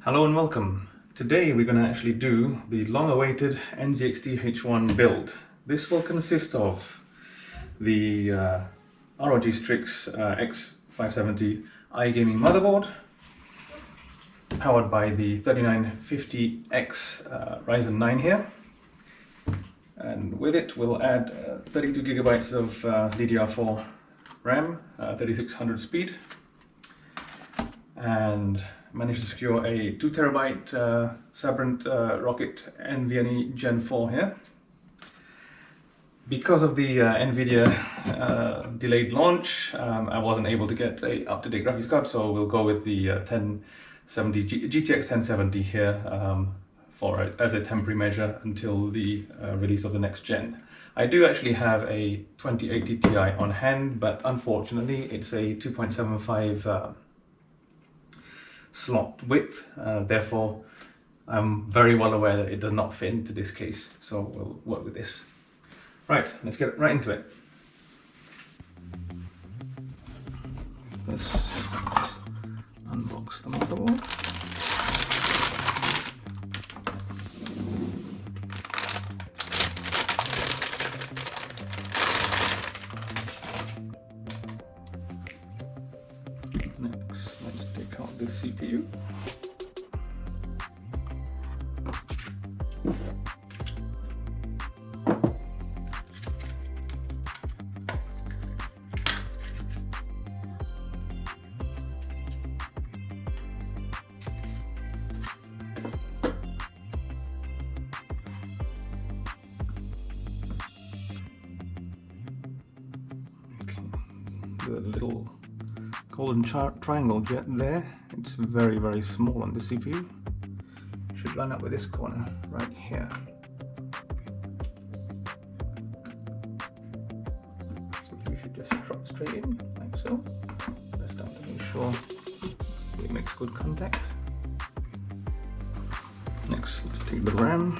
Hello and welcome. Today we're going to actually do the long-awaited NZXT H1 build. This will consist of the ROG Strix X570 iGaming motherboard, powered by the 3950X Ryzen 9 here, and with it we'll add 32 gigabytes of DDR4 RAM, 3600 speed, and managed to secure a 2 terabyte Sabrent Rocket NVIDIA Gen 4 here. Because of the NVIDIA delayed launch, I wasn't able to get a up-to-date graphics card, so we'll go with the GTX 1070 here as a temporary measure until the release of the next gen. I do actually have a 2080 Ti on hand, but unfortunately it's a 2.75 slot width, therefore I'm very well aware that it does not fit into this case, so we'll work with this. Right, let's get right into it. Let's unbox the motherboard. Next, let's take out the CPU. The little golden triangle jet there, it's very, very small on the CPU. Should line up with this corner right here. CPU should just drop straight in, like so. Press down to make sure it makes good contact. Next, let's take the RAM.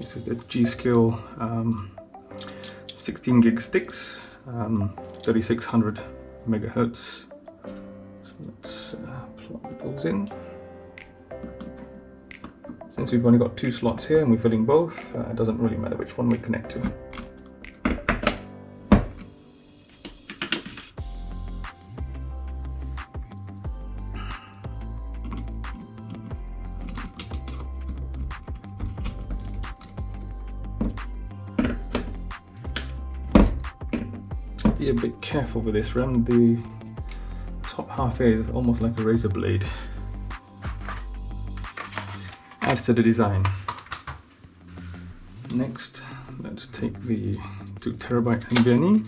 This is the G.Skill 16 gig sticks, 3600 megahertz. So let's plug those in. Since we've only got 2 slots here and we're filling both, it doesn't really matter which one we connect to. Be a bit careful with this RAM. The top half here is almost like a razor blade. Adds to the design. Next, let's take the 2 terabyte NVMe.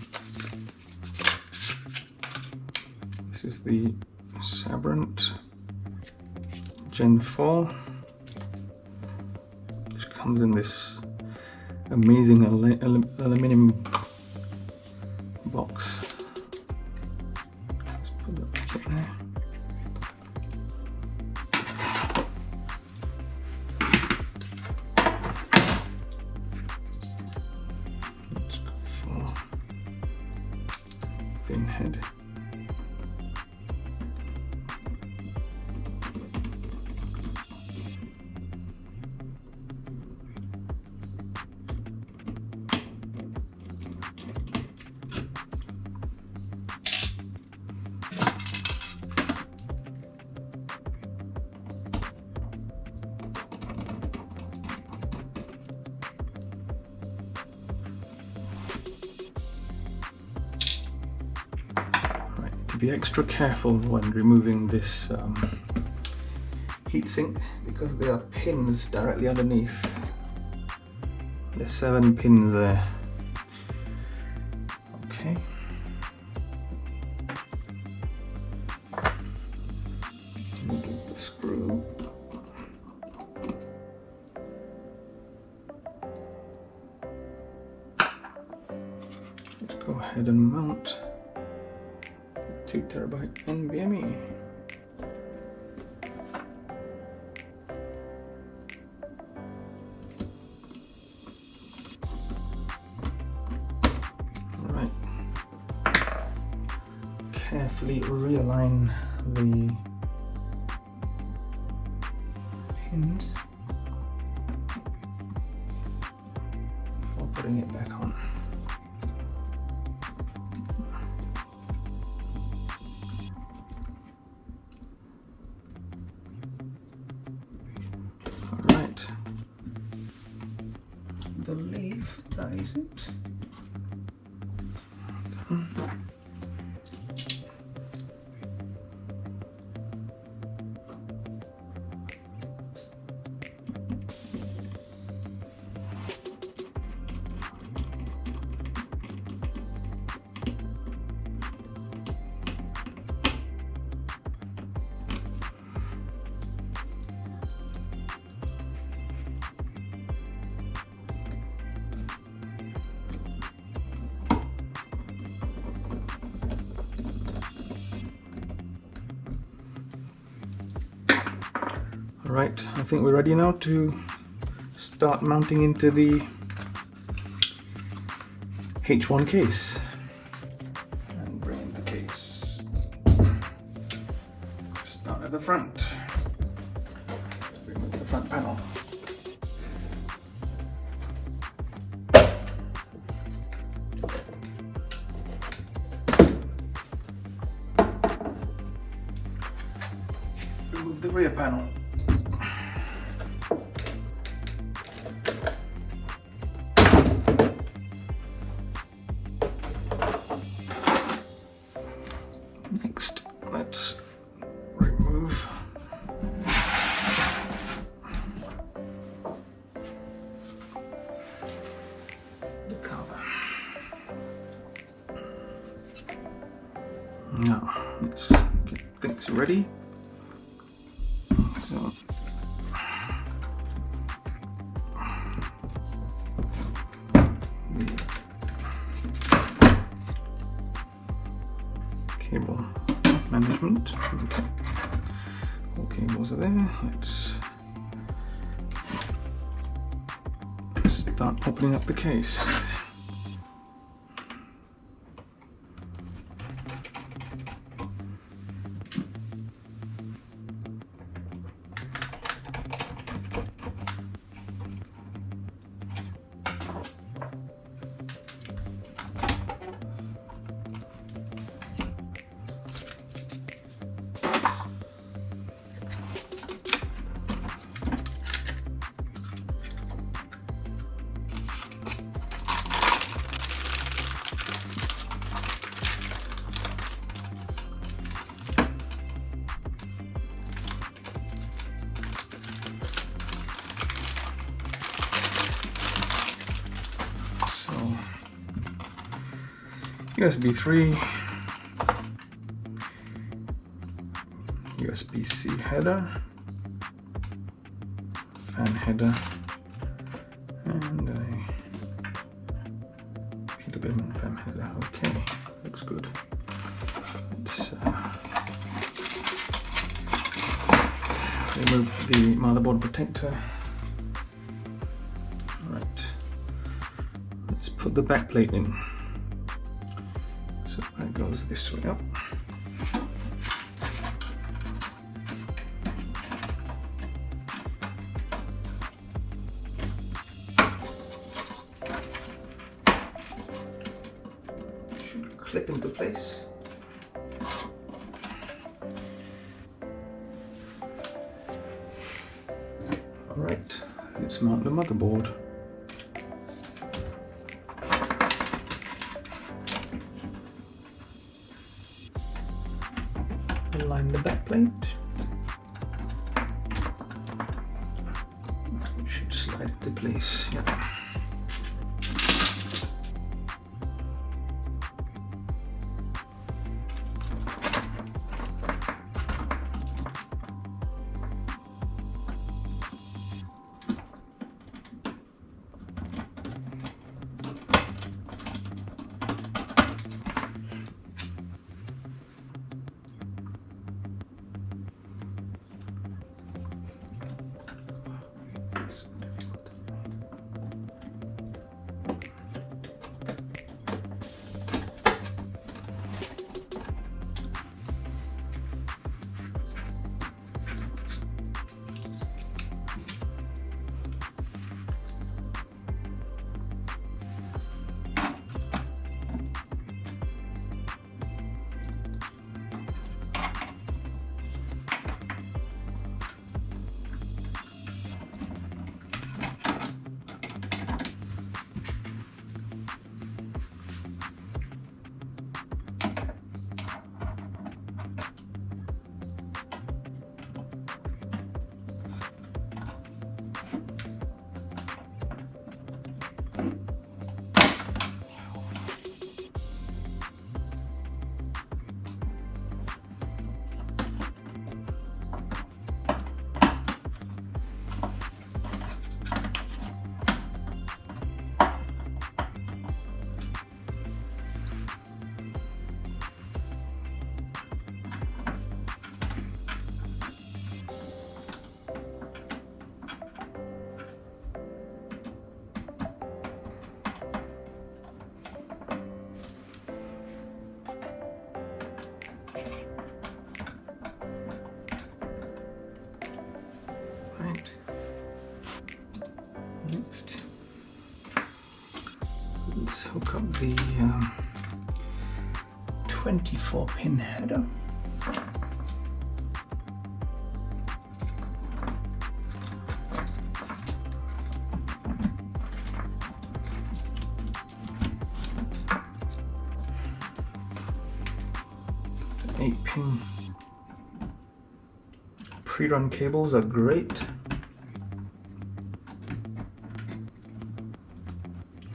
This is the Sabrent Gen 4, which comes in this amazing aluminum box. Let's put that back in there. Let's go for thin head. Be extra careful when removing this heatsink because there are pins directly underneath. There's 7 pins there. Okay. Remove the screw. Let's go ahead and mount 2 terabyte NVMe. slightly realign the pins before putting it back on. Alright, I believe that is it. Right, I think we're ready now to start mounting into the H1 case. And bring in the case. Start at the front. Remove the front panel. Remove the rear panel. Next, let's remove the cover. Now, let's get things ready. So, cable management. Okay, all cables are there. Let's start opening up the case. USB 3, USB-C header, fan header, and a PWM fan header. Okay, looks good. Let's remove the motherboard protector. All right, let's put the back plate in. So that goes this way up. Should clip into place. Alright, let's mount the motherboard. Align the back plate. It should slide into place. Yeah. hook up the 24-pin header. The 8-pin pre-run cables are great,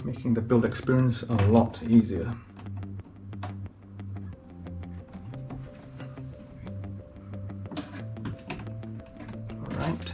making the build experience a lot easier. Alright.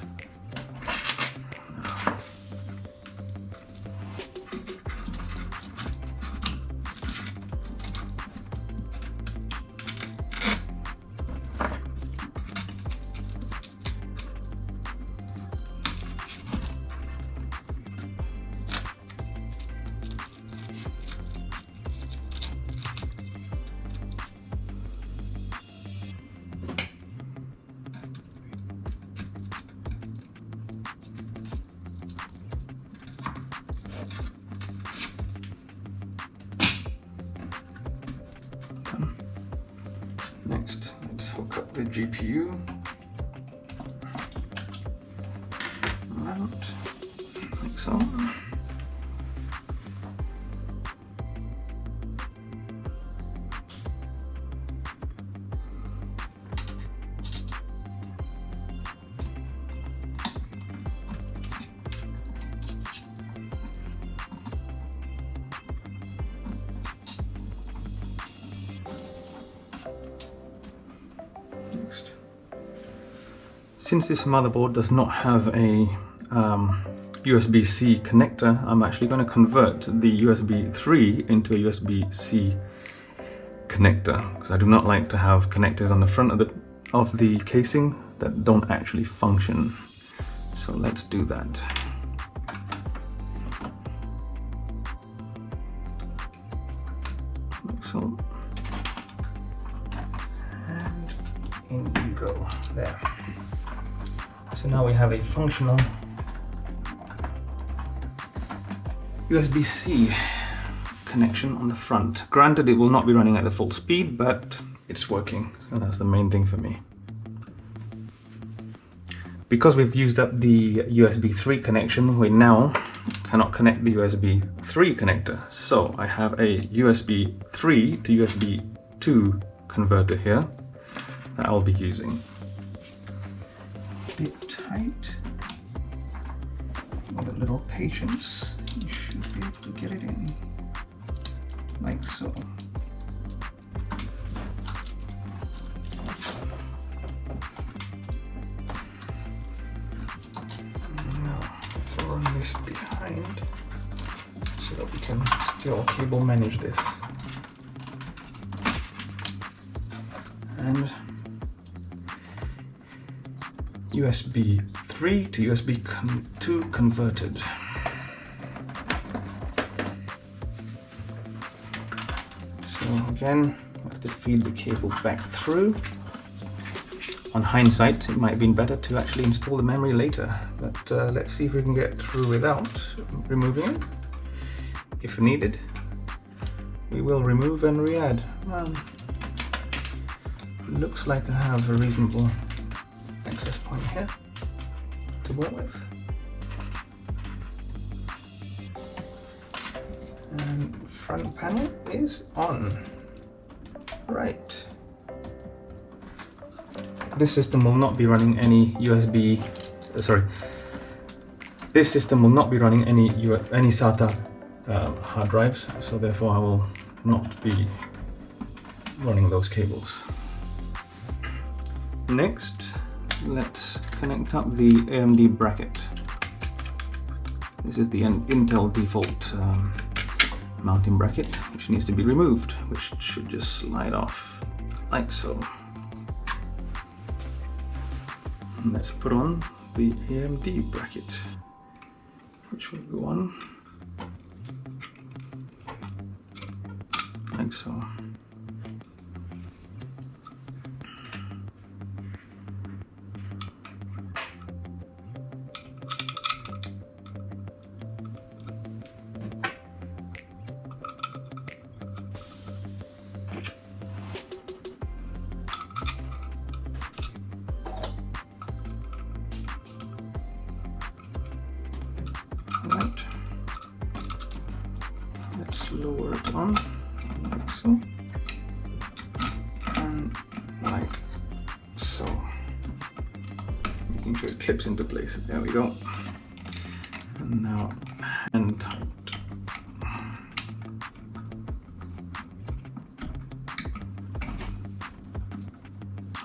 Next, let's hook up the GPU mount, like so. Since this motherboard does not have a USB-C connector, I'm actually going to convert the USB 3 into a USB-C connector, because I do not like to have connectors on the front of the casing that don't actually function. So let's do that. Like so. And in you go. There. So now we have a functional USB-C connection on the front. Granted, it will not be running at the full speed, but it's working, so that's the main thing for me. Because we've used up the USB 3 connection, we now cannot connect the USB 3 connector. So I have a USB 3 to USB 2 converter here that I'll be using. Bit tight. With a little patience, you should be able to get it in, like so. Now, let's run this behind so that we can still cable manage this. And USB 3 to USB 2 converted. So again, I have to feed the cable back through. On hindsight, it might have been better to actually install the memory later, but let's see if we can get through without removing it. If needed, we will remove and re-add. Looks like I have a reasonable access point here to work with. And front panel is on. Right. This system will not be running any this system will not be running any SATA hard drives, so therefore I will not be running those cables. Next, let's connect up the AMD bracket. This is the Intel default mounting bracket, which needs to be removed, which should just slide off like so. And let's put on the AMD bracket, which will go on like so. let's lower it on like so, and like so, making sure it clips into place. There we go. And now hand tight.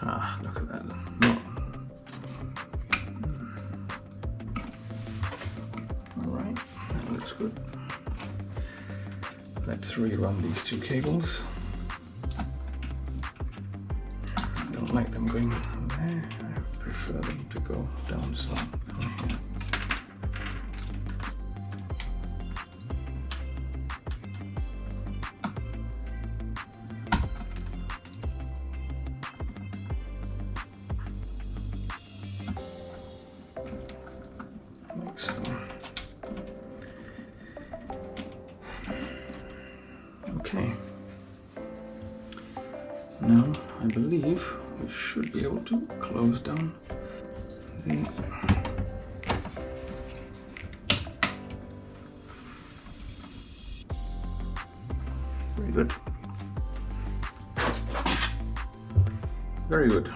Ah, look at that. No. Alright, that looks good. Let's rerun these two cables. I don't like them going there. I prefer them to go down some on here. Like so. Okay. Now I believe we should be able to close down the very good. Very good.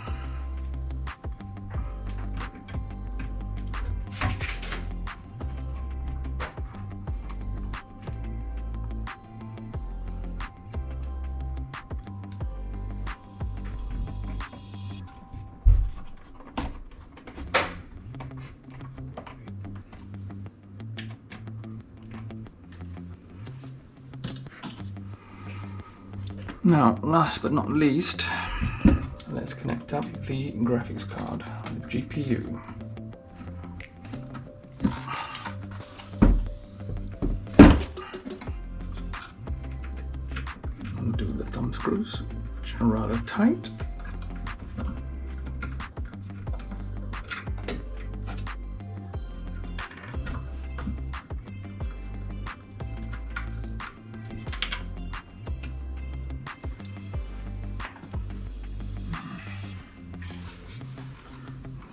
Now, last but not least, let's connect up the graphics card, the GPU. Undo the thumb screws, which are rather tight.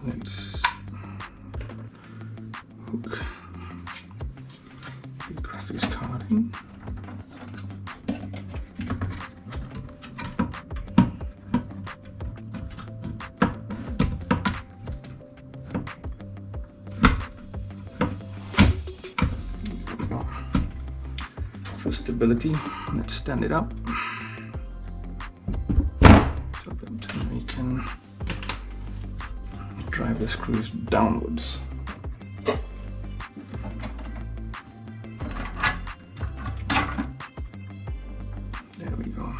Let's hook the graphics card in. There we go. For stability, let's stand it up so that we can drive the screws downwards. There we go.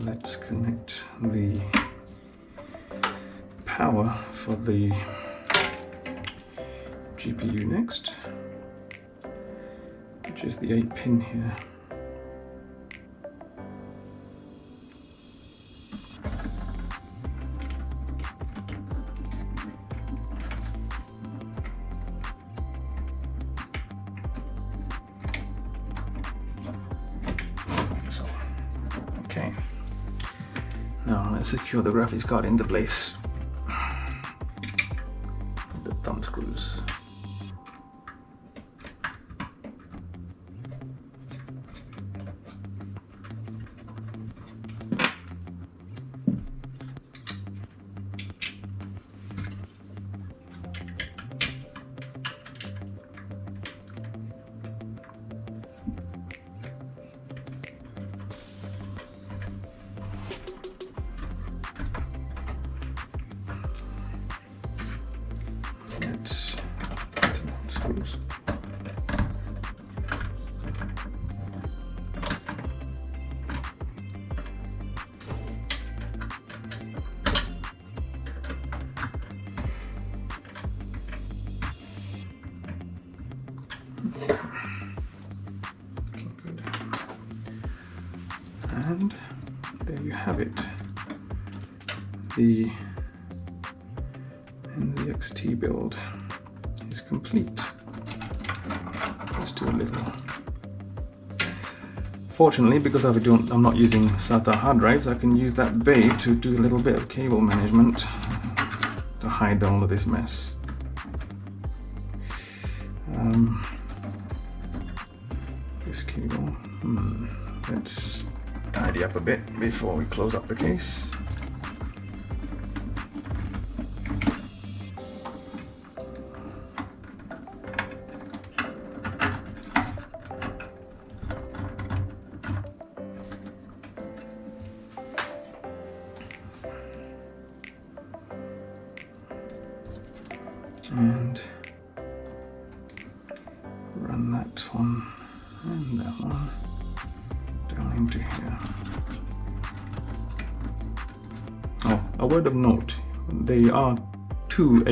Let's connect the power for the GPU next, which is the 8-pin here. Okay, now let's secure the graphics card into place with the thumb screws. Let's tighten the screws. Looking good. And there you have it. The NZXT build is complete. Let's do a little. Fortunately, because I'm not using SATA hard drives, I can use that bay to do a little bit of cable management to hide all of this mess. This cable, let's tidy up a bit before we close up the case. And run that one and that one down into here. Oh, a word of note, they are two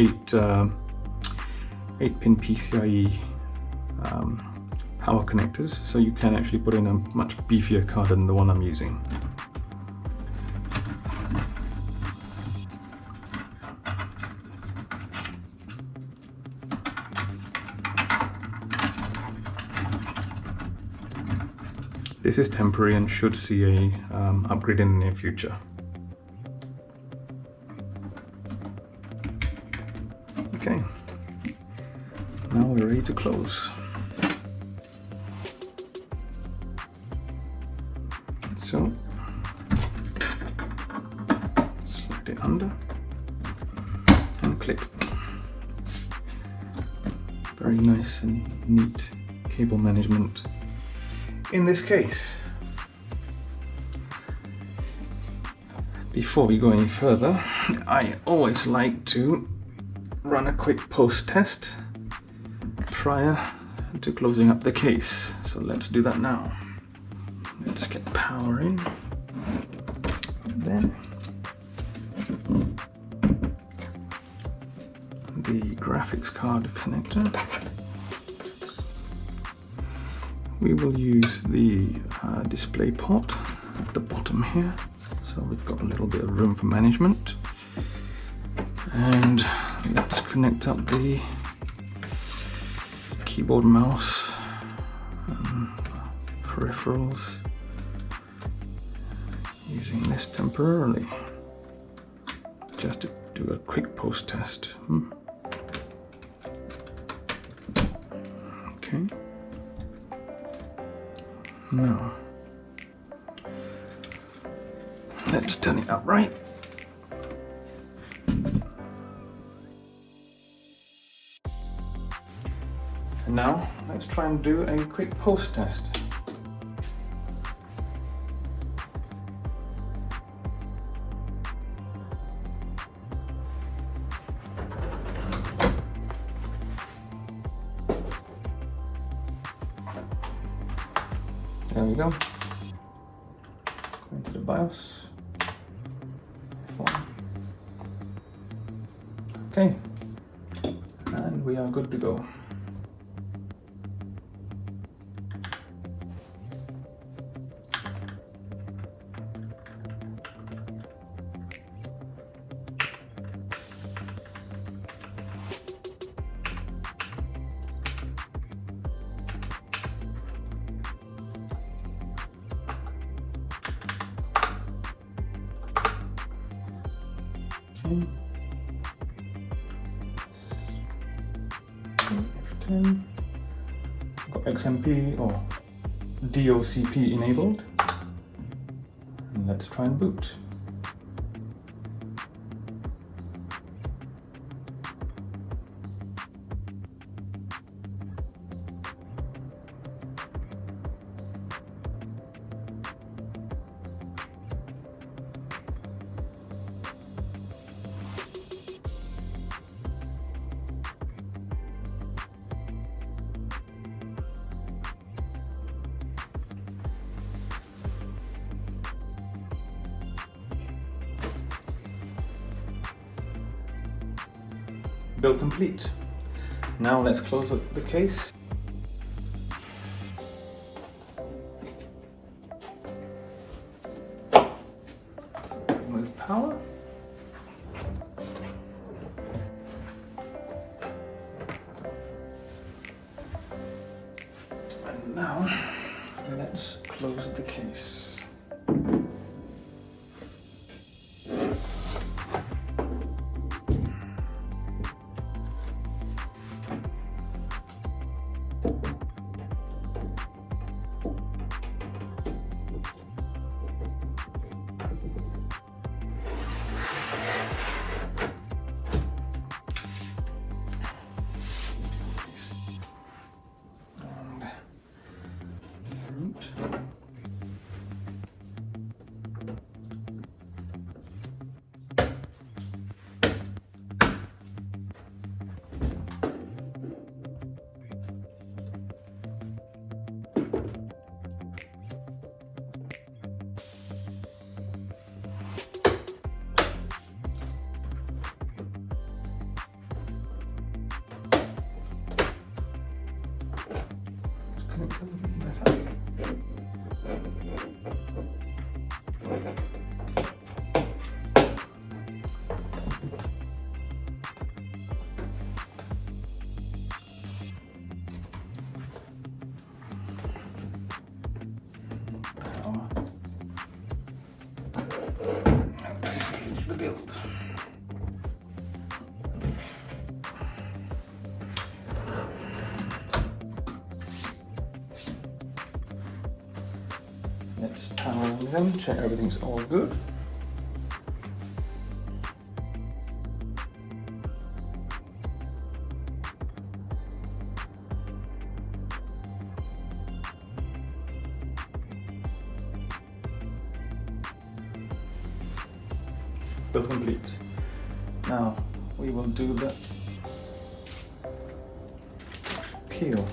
8-pin PCIe power connectors, so you can actually put in a much beefier card than the one I'm using. This is temporary and should see a upgrade in the near future. Okay, now we're ready to close. So, slide it under and click. Very nice and neat cable management in this case. Before we go any further, I always like to run a quick post test prior to closing up the case. So let's do that now. Let's get power in. Then the graphics card connector. We will use the display port at the bottom here, so we've got a little bit of room for management. And let's connect up the keyboard, mouse, and peripherals using this temporarily, just to do a quick post test. Okay. Now, let's turn it upright. And now, let's try and do a quick post test. There we go. Go into the BIOS. Okay, and we are good to go. F10. Got XMP or DOCP enabled. And let's try and boot. Build complete. Now let's close the case. Remove power. And now let's close the case. build. Let's power them, check everything's all good. Build complete. Now we will do the peel.